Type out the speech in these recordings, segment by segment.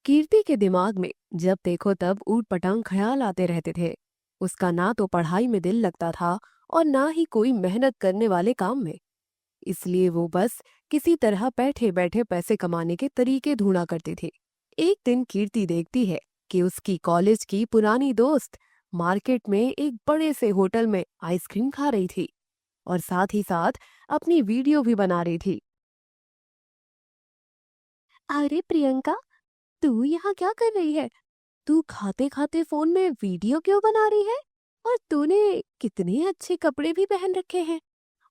कीर्ति के दिमाग में जब देखो तब ऊट-पटांग ख्याल आते रहते थे। उसका ना तो पढ़ाई में दिल लगता था और ना ही कोई मेहनत करने वाले काम में। इसलिए वो बस किसी तरह बैठे बैठे पैसे कमाने के तरीके ढूंढा करती थी। एक दिन कीर्ति देखती है कि उसकी कॉलेज की पुरानी दोस्त मार्केट में एक बड़े से होटल में आइसक्रीम खा रही थी और साथ ही साथ अपनी वीडियो भी बना रही थी। अरे प्रियंका, तू यहाँ क्या कर रही है? तू खाते खाते फोन में वीडियो क्यों बना रही है? और तूने कितने अच्छे कपड़े भी पहन रखे हैं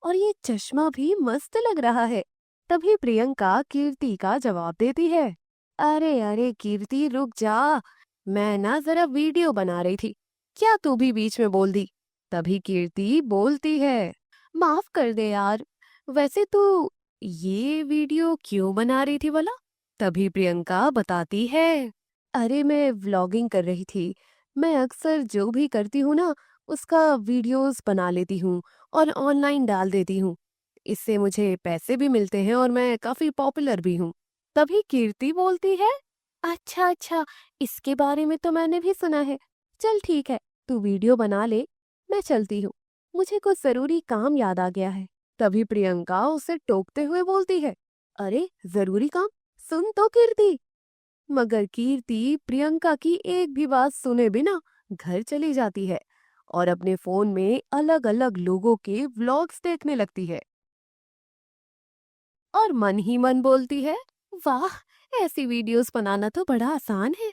और ये चश्मा भी मस्त लग रहा है। तभी प्रियंका कीर्ति का जवाब देती है, अरे अरे कीर्ति रुक जा, मैं ना जरा वीडियो बना रही थी, क्या तू भी बीच में बोल दी? तभी कीर्ति बोलती है, माफ कर दे यार, वैसे तू ये वीडियो क्यों बना रही थी भला? तभी प्रियंका बताती है, अरे मैं व्लॉगिंग कर रही थी। मैं अक्सर जो भी करती हूँ ना, उसका वीडियोस बना लेती हूँ और ऑनलाइन डाल देती हूँ। इससे मुझे पैसे भी मिलते हैं और मैं काफी पॉपुलर भी हूँ। तभी कीर्ति बोलती है, अच्छा अच्छा, इसके बारे में तो मैंने भी सुना है। चल ठीक है, तू वीडियो बना ले, मैं चलती हूँ। मुझे कुछ जरूरी काम याद आ गया है। तभी प्रियंका उसे टोकते हुए बोलती है, अरे जरूरी काम? सुन तो कीर्ति। मगर कीर्ति प्रियंका की एक भी बात सुने बिना घर चली जाती है और अपने फोन में अलग अलग लोगों के व्लॉग्स देखने लगती है और मन ही मन बोलती है, वाह, ऐसी वीडियोस बनाना तो बड़ा आसान है।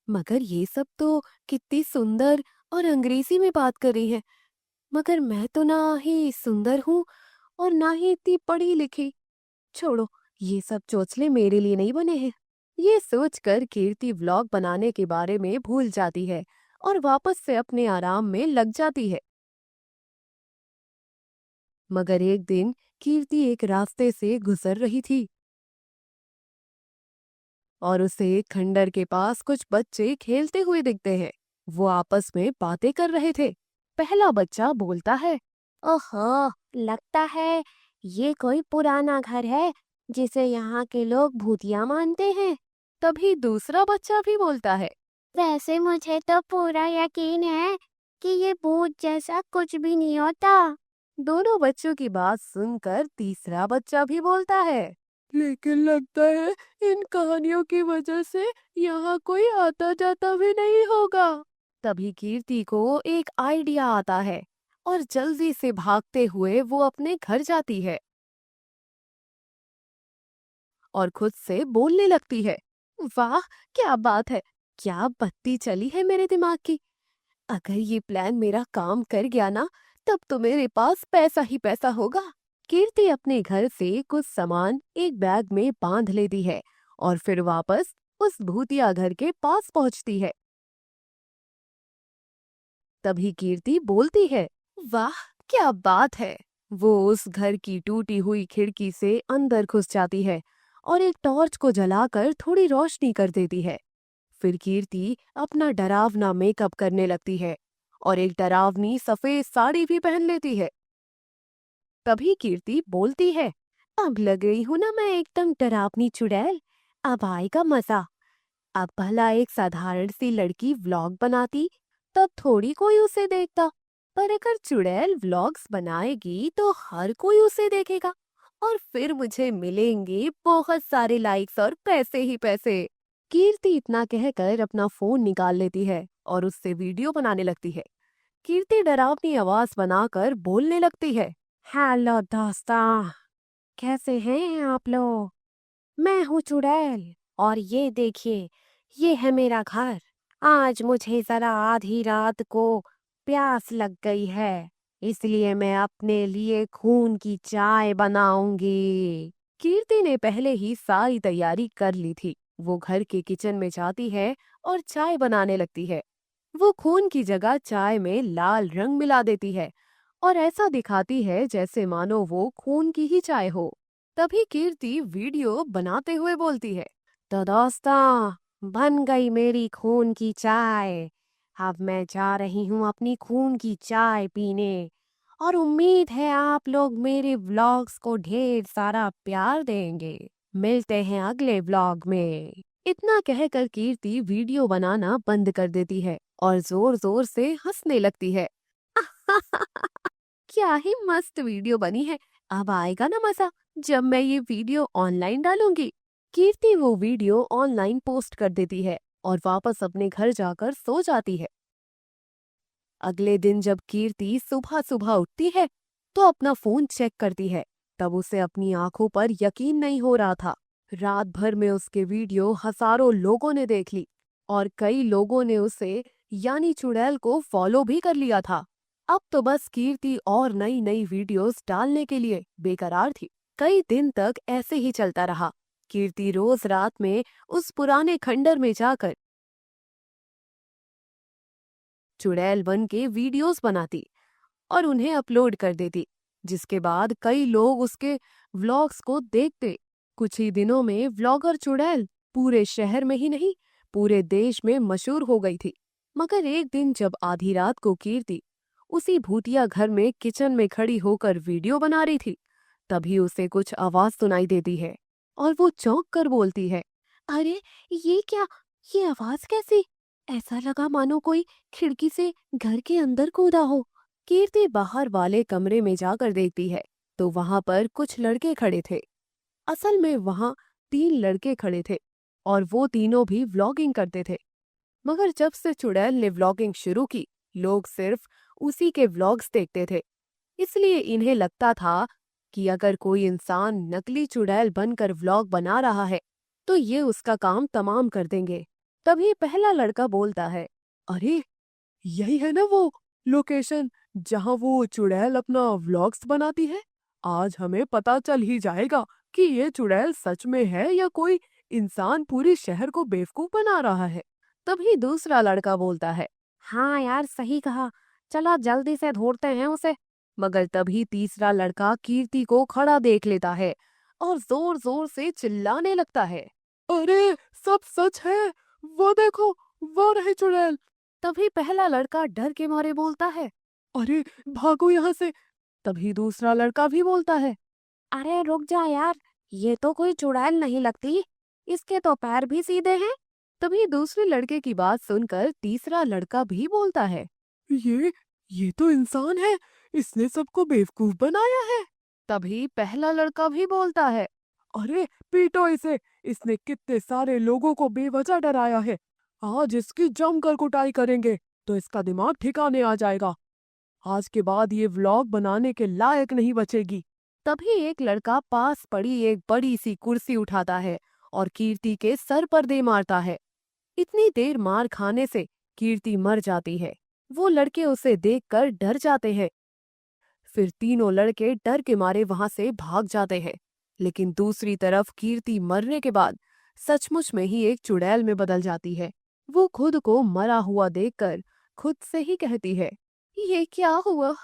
मगर ये सब तो कितनी सुंदर और अंग्रेजी में बात कर रही है। मगर मैं तो ना ही सुंदर हूँ और ना ही इतनी पढ़ी लिखी। छोड़ो, ये सब चोचले मेरे लिए नहीं बने हैं। ये सोचकर कीर्ति व्लॉग बनाने के बारे में भूल जाती है और वापस से अपने आराम में लग जाती है। मगर एक दिन कीर्ति एक रास्ते से गुजर रही थी और उसे एक खंडर के पास कुछ बच्चे खेलते हुए दिखते हैं। वो आपस में बातें कर रहे थे। पहला बच्चा बोलता है, ओहो, लगता है ये कोई पुराना घर है जिसे यहाँ के लोग भूतिया मानते हैं। तभी दूसरा बच्चा भी बोलता है, वैसे मुझे तो पूरा यकीन है कि ये भूत जैसा कुछ भी नहीं होता। दोनों बच्चों की बात सुनकर तीसरा बच्चा भी बोलता है, लेकिन लगता है इन कहानियों की वजह से यहाँ कोई आता जाता भी नहीं होगा। तभी कीर्ति को एक आइडिया आता है और जल्दी से भागते हुए वो अपने घर जाती है और खुद से बोलने लगती है, वाह, क्या बात है, क्या बत्ती चली है मेरे दिमाग की। अगर ये प्लान मेरा काम कर गया ना, तब तो मेरे पास पैसा ही पैसा होगा। कीर्ति अपने घर से कुछ सामान एक बैग में बांध लेती है और फिर वापस उस भूतिया घर के पास पहुंचती है। तभी कीर्ति बोलती है, वाह, क्या बात है। वो उस घर की टूटी हुई खिड़की से अंदर घुस जाती है और एक टॉर्च को जलाकर थोड़ी रोशनी कर देती है। फिर कीर्ति अपना डरावना मेकअप करने लगती है और एक डरावनी सफेद साड़ी भी पहन लेती है। तभी कीर्ति बोलती है, अब लग रही हूँ ना मैं एकदम डरावनी चुड़ैल। अब आएगा मजा। अब भला एक साधारण सी लड़की व्लॉग बनाती, तब थोड़ी कोई उसे देखता। पर अगर चुड़ैल व्लॉग्स बनाएगी तो हर कोई उसे देखेगा और फिर मुझे मिलेंगे बहुत सारे लाइक्स और पैसे ही पैसे। कीर्ति इतना कहकर अपना फोन निकाल लेती है और उससे वीडियो बनाने लगती है। कीर्ति डरावनी आवाज बनाकर बोलने लगती है, हेलो दोस्तों, कैसे हैं आप लोग? मैं हूँ चुड़ैल और ये देखिए, ये है मेरा घर। आज मुझे जरा आधी रात को प्यास लग गई है, इसलिए मैं अपने लिए खून की चाय बनाऊंगी। कीर्ति ने पहले ही सारी तैयारी कर ली थी। वो घर के किचन में जाती है और चाय बनाने लगती है। वो खून की जगह चाय में लाल रंग मिला देती है और ऐसा दिखाती है जैसे मानो वो खून की ही चाय हो। तभी कीर्ति वीडियो बनाते हुए बोलती है, तो दोस्तों, बन गई मेरी खून की चाय। अब मैं जा रही हूँ अपनी खून की चाय पीने और उम्मीद है आप लोग मेरे व्लॉग्स को ढेर सारा प्यार देंगे। मिलते हैं अगले व्लॉग में। इतना कहकर कीर्ति वीडियो बनाना बंद कर देती है और जोर जोर से हंसने लगती है। क्या ही मस्त वीडियो बनी है। अब आएगा ना मजा जब मैं ये वीडियो ऑनलाइन डालूंगी। कीर्ति वो वीडियो ऑनलाइन पोस्ट कर देती है और वापस अपने घर जाकर सो जाती है। अगले दिन जब कीर्ति सुबह सुबह उठती है तो अपना फोन चेक करती है। तब उसे अपनी आंखों पर यकीन नहीं हो रहा था। रात भर में उसके वीडियो हजारों लोगों ने देख ली और कई लोगों ने उसे यानी चुड़ैल को फॉलो भी कर लिया था। अब तो बस कीर्ति और नई नई वीडियोस डालने के लिए बेकरार थी। कई दिन तक ऐसे ही चलता रहा। कीर्ति रोज रात में उस पुराने खंडर में जाकर चुड़ैल बन के वीडियोस बनाती और उन्हें अपलोड कर देती, जिसके बाद कई लोग उसके व्लॉग्स को देखते। कुछ ही दिनों में व्लॉगर चुड़ैल पूरे शहर में ही नहीं पूरे देश में मशहूर हो गई थी। मगर एक दिन जब आधी रात को कीर्ति उसी भूतिया घर में किचन में खड़ी होकर वीडियो बना रही थी, तभी उसे कुछ आवाज सुनाई देती है और वो चौंक कर बोलती है, अरे ये क्या, ये आवाज कैसी? ऐसा लगा मानो कोई खिड़की से घर के अंदर कूदा हो। कीर्ति बाहर वाले कमरे में जाकर देखती है तो वहां पर कुछ लड़के खड़े थे। असल में वहां 3 लड़के खड़े थे और वो तीनों भी व्लॉगिंग करते थे। मगर जब से चुड़ैल ने व्लॉगिंग शुरू की, लोग सिर्फ उसी के व्लॉग्स देखते थे। इसलिए इन्हें लगता था कि अगर कोई इंसान नकली चुड़ैल बनकर व्लॉग बना रहा है तो ये उसका काम तमाम कर देंगे। तभी पहला लड़का बोलता है, अरे यही है ना वो लोकेशन जहां वो चुड़ैल अपना व्लॉग्स बनाती है। आज हमें पता चल ही जाएगा कि ये चुड़ैल सच में है या कोई इंसान पूरे शहर को बेवकूफ बना रहा है। तभी दूसरा लड़का बोलता है, हाँ यार सही कहा, चलो जल्दी से ढूंढते हैं उसे। मगर तभी तीसरा लड़का कीर्ति को खड़ा देख लेता है और जोर जोर से चिल्लाने लगता है, अरे सब सच है, वो देखो, वो रही चुड़ैल। तभी पहला लड़का डर के मारे बोलता है, अरे भागो यहाँ से। तभी दूसरा लड़का भी बोलता है, अरे रुक जा यार, ये तो कोई चुड़ैल नहीं लगती, इसके तो पैर भी सीधे हैं। तभी दूसरे लड़के की बात सुनकर तीसरा लड़का भी बोलता है, ये तो इंसान है, इसने सबको बेवकूफ बनाया है। तभी पहला लड़का भी बोलता है, अरे पीटो इसे, इसने कितने सारे लोगों को बेवजह डराया है। आज इसकी जमकर कुटाई करेंगे तो इसका दिमाग ठिकाने आ जाएगा। आज के बाद ये व्लॉग बनाने के लायक नहीं बचेगी। तभी एक लड़का पास पड़ी एक बड़ी सी कुर्सी उठाता है और कीर्ति के सर पर दे मारता है। इतनी देर मार खाने से कीर्ति मर जाती है। वो लड़के उसे देखकर डर जाते हैं। फिर तीनों लड़के डर के मारे वहां से भाग जाते हैं। लेकिन दूसरी तरफ कीर्ति मरने के बाद सचमुच में ही एक चुड़ैल में बदल जाती है। वो खुद को मरा हुआ देखकर खुद से ही कहती है, ये क्या हुआ?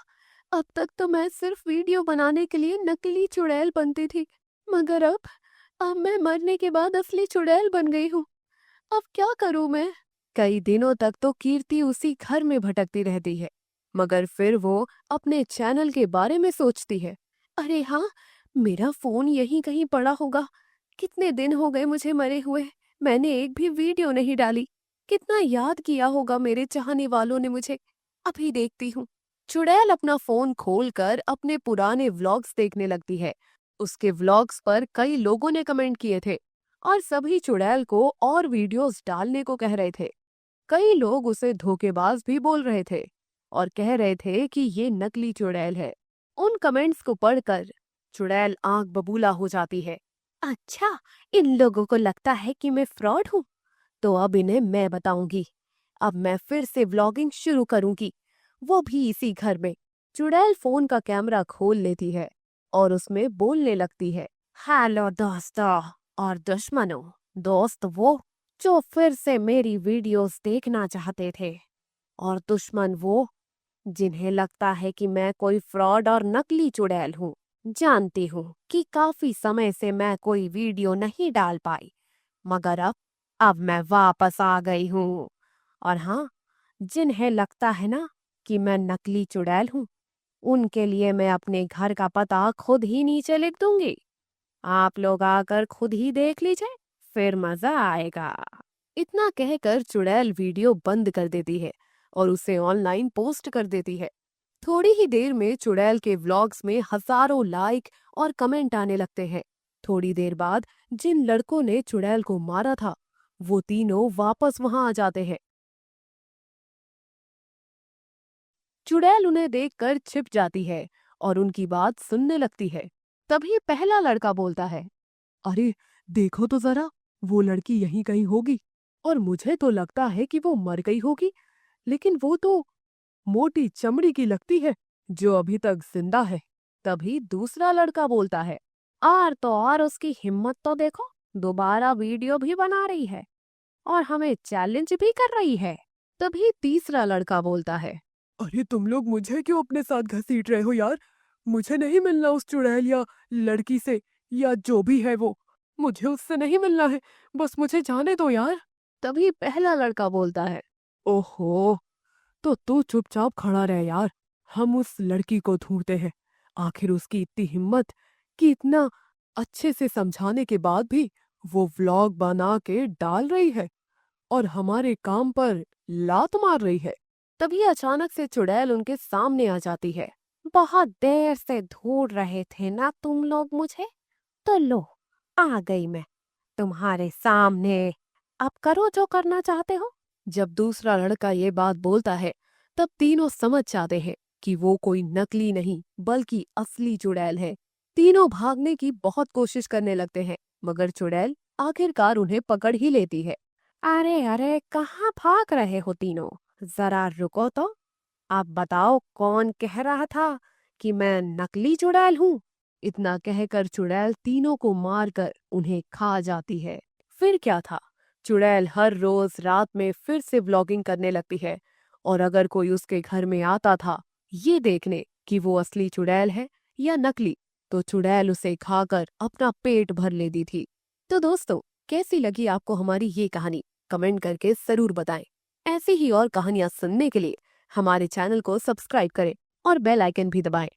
अब तक तो मैं सिर्फ वीडियो बनाने के लिए नकली चुड़ैल बनती थी, मगर अब मैं मरने के बाद असली चुड़ैल बन गई हूँ। अब क्या करूं मैं? कई दिनों तक तो कीर्ति उसी घर में भटकती रहती है, मगर फिर वो अपने चैनल के बारे में सोचती है। अरे हाँ, मेरा फोन यहीं कहीं पड़ा होगा। कितने दिन हो गए मुझे मरे हुए, मैंने एक भी वीडियो नहीं डाली। कितना याद किया होगा मेरे चाहने वालों ने मुझे। अभी देखती हूँ। चुड़ैल अपना फोन खोलकर अपने पुराने व्लॉग्स देखने लगती है। उसके व्लॉग्स पर कई लोगों ने कमेंट किए थे और सभी चुड़ैल को और वीडियोस डालने को कह रहे थे। कई लोग उसे धोखेबाज भी बोल रहे थे और कह रहे थे कि ये नकली चुड़ैल है। उन कमेंट्स को पढ़कर चुड़ैल आंख बबूला हो जाती है। अच्छा, इन लोगों को लगता है कि मैं फ्रॉड हूँ, तो अब इन्हें मैं बताऊंगी। अब मैं फिर से व्लॉगिंग शुरू करूंगी, वो भी इसी घर में। चुड़ैल फोन का कैमरा खोल लेती है और उसमें बोलने लगती है, हेलो दोस्तों और दुश्मनों। दोस्त वो जो फिर से मेरी वीडियोस देखना चाहते थे, और दुश्मन वो जिन्हें लगता है कि मैं कोई फ्रॉड और नकली चुड़ैल हूँ। जानती हूँ कि काफी समय से मैं कोई वीडियो नहीं डाल पाई, मगर अब मैं वापस आ गई हूँ। और हाँ, जिन्हें लगता है ना कि मैं नकली चुड़ैल हूँ, उनके लिए मैं अपने घर का पता खुद ही नीचे लिख दूंगी। आप लोग आकर खुद ही देख लीजिए, फिर मजा आएगा। इतना कहकर चुड़ैल वीडियो बंद कर देती है और उसे ऑनलाइन पोस्ट कर देती है। थोड़ी ही देर में चुड़ैल के व्लॉग्स में हजारों लाइक और कमेंट आने लगते हैं। थोड़ी देर बाद जिन लड़कों ने चुड़ैल को मारा था वो तीनों वापस वहां आ जाते हैं। चुड़ैल उन्हें देखकर छिप जाती है और उनकी बात सुनने लगती है। तभी पहला लड़का बोलता है, अरे देखो तो जरा, वो लड़की यहीं कहीं होगी और मुझे तो लगता है कि वो मर गई होगी, लेकिन वो तो मोटी चमड़ी की लगती है जो अभी तक जिंदा है। तभी दूसरा लड़का बोलता है, और तो और उसकी हिम्मत तो देखो, दोबारा वीडियो भी बना रही है और हमें चैलेंज भी कर रही है। तभी तीसरा लड़का बोलता है, अरे तुम लोग मुझे क्यों अपने साथ घसीट रहे हो यार? मुझे नहीं मिलना उस चुड़ैल या लड़की से, या जो भी है वो। मुझे उससे नहीं मिलना है, बस मुझे जाने दो यार। तभी पहला लड़का बोलता है, ओहो, तो तू चुपचाप खड़ा रह यार, हम उस लड़की को ढूंढते हैं। आखिर उसकी इतनी हिम्मत कि इतना अच्छे से समझाने के बाद भी वो व्लॉग बना के डाल रही है और हमारे काम पर लात मार रही है। तभी अचानक से चुड़ैल उनके सामने आ जाती है। बहुत देर से ढूंढ रहे थे ना तुम लोग मुझे, तो लो, आ गई मैं तुम्हारे सामने। अब करो जो करना चाहते हो। जब दूसरा लड़का ये बात बोलता है तब तीनों समझ जाते हैं कि वो कोई नकली नहीं बल्कि असली चुड़ैल है। तीनों भागने की बहुत कोशिश करने लगते हैं मगर चुड़ैल आखिरकार उन्हें पकड़ ही लेती है। अरे अरे, कहाँ भाग रहे हो तीनों? जरा रुको तो। आप बताओ कौन कह रहा था कि मैं नकली चुड़ैल हूँ? इतना कहकर चुड़ैल तीनों को मारकर उन्हें खा जाती है। फिर क्या था, चुड़ैल हर रोज रात में फिर से व्लॉगिंग करने लगती है और अगर कोई उसके घर में आता था ये देखने कि वो असली चुड़ैल है या नकली, तो चुड़ैल उसे खाकर अपना पेट भर लेती थी। तो दोस्तों, कैसी लगी आपको हमारी ये कहानी? कमेंट करके जरूर बताएं। ऐसी ही और कहानियां सुनने के लिए हमारे चैनल को सब्सक्राइब करें और बेल आइकन भी दबाएं।